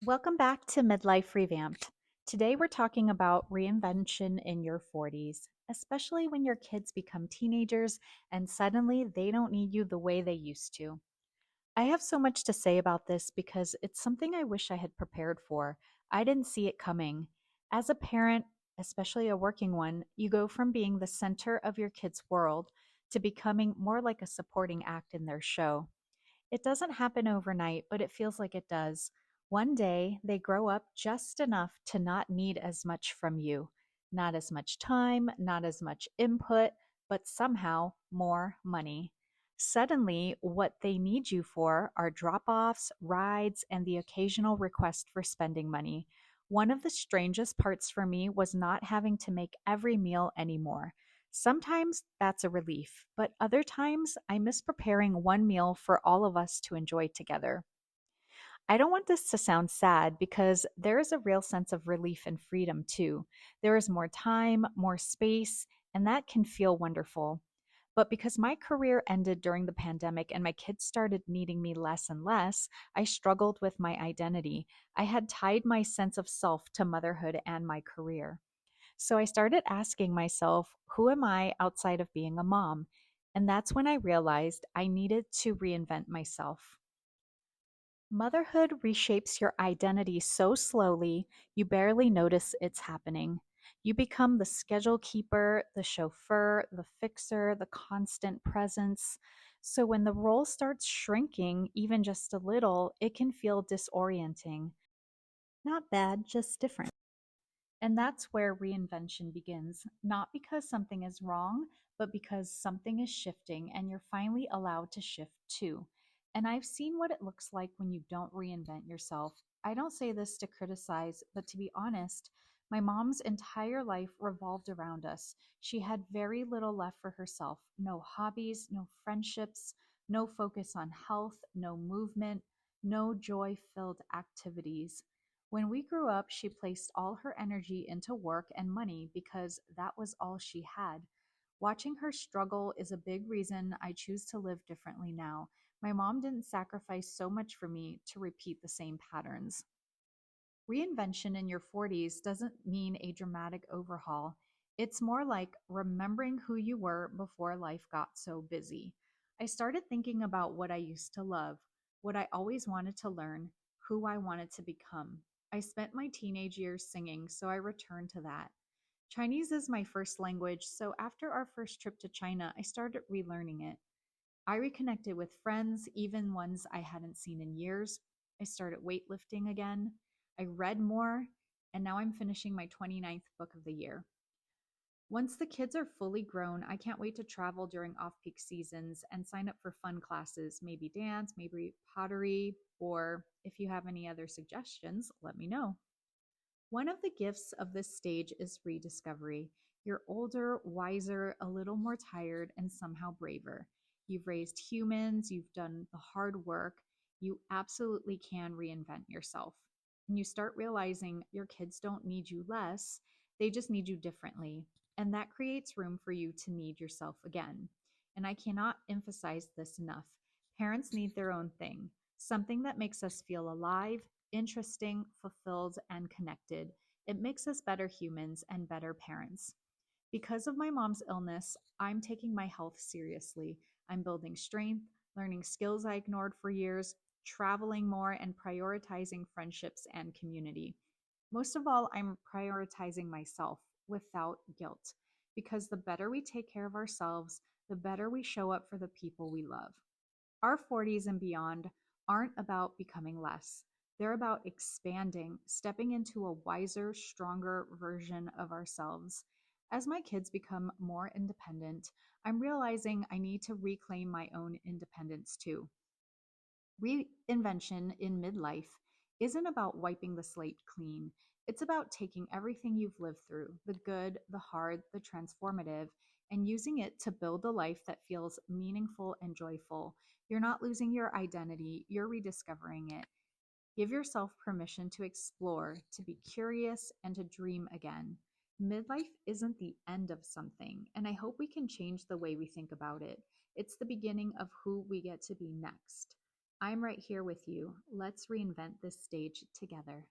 Welcome back to Midlife Revamped. Today we're talking about reinvention in your 40s, especially when your kids become teenagers and suddenly they don't need you the way they used to. I have so much to say about this because it's something I wish I had prepared for. I didn't see it coming. As a parent, especially a working one, you go from being the center of your kids' world to becoming more like a supporting act in their show. It doesn't happen overnight, but it feels like it does. One day, they grow up just enough to not need as much from you. Not as much time, not as much input, but somehow more money. Suddenly, what they need you for are drop offs, rides, and the occasional request for spending money. One of the strangest parts for me was not having to make every meal anymore. Sometimes that's a relief, but other times I miss preparing one meal for all of us to enjoy together. I don't want this to sound sad because there is a real sense of relief and freedom too. There is more time, more space, and that can feel wonderful. But because my career ended during the pandemic and my kids started needing me less and less, I struggled with my identity. I had tied my sense of self to motherhood and my career. So I started asking myself, who am I outside of being a mom? And that's when I realized I needed to reinvent myself. Motherhood reshapes your identity so slowly, you barely notice it's happening. You become the schedule keeper, the chauffeur, the fixer, the constant presence. So when the role starts shrinking, even just a little, it can feel disorienting. Not bad, just different. And that's where reinvention begins, not because something is wrong, but because something is shifting and you're finally allowed to shift too. And I've seen what it looks like when you don't reinvent yourself. I don't say this to criticize, but to be honest, my mom's entire life revolved around us. She had very little left for herself, no hobbies, no friendships, no focus on health, no movement, no joy filled activities. When we grew up, she placed all her energy into work and money because that was all she had. Watching her struggle is a big reason I choose to live differently now. My mom didn't sacrifice so much for me to repeat the same patterns. Reinvention in your 40s doesn't mean a dramatic overhaul. It's more like remembering who you were before life got so busy. I started thinking about what I used to love, what I always wanted to learn, who I wanted to become. I spent my teenage years singing, so I returned to that. Chinese is my first language, so after our first trip to China, I started relearning it. I reconnected with friends, even ones I hadn't seen in years. I started weightlifting again. I read more, and now I'm finishing my 29th book of the year. Once the kids are fully grown, I can't wait to travel during off peak seasons and sign up for fun classes, maybe dance, maybe pottery, or if you have any other suggestions, let me know. One of the gifts of this stage is rediscovery. You're older, wiser, a little more tired, and somehow braver. You've raised humans, you've done the hard work. You absolutely can reinvent yourself. And you start realizing your kids don't need you less, they just need you differently. And that creates room for you to need yourself again. And I cannot emphasize this enough. Parents need their own thing, something that makes us feel alive, interesting, fulfilled, and connected. It makes us better humans and better parents. Because of my mom's illness, I'm taking my health seriously. I'm building strength, learning skills I ignored for years, traveling more, and prioritizing friendships and community. Most of all, I'm prioritizing myself without guilt. Because the better we take care of ourselves, the better we show up for the people we love. Our 40s and beyond aren't about becoming less. They're about expanding, stepping into a wiser, stronger version of ourselves. As my kids become more independent, I'm realizing I need to reclaim my own independence too. Reinvention in midlife isn't about wiping the slate clean. It's about taking everything you've lived through, the good, the hard, the transformative, and using it to build a life that feels meaningful and joyful. You're not losing your identity, you're rediscovering it. Give yourself permission to explore, to be curious, and to dream again. Midlife isn't the end of something, and I hope we can change the way we think about it. It's the beginning of who we get to be next. I'm right here with you. Let's reinvent this stage together.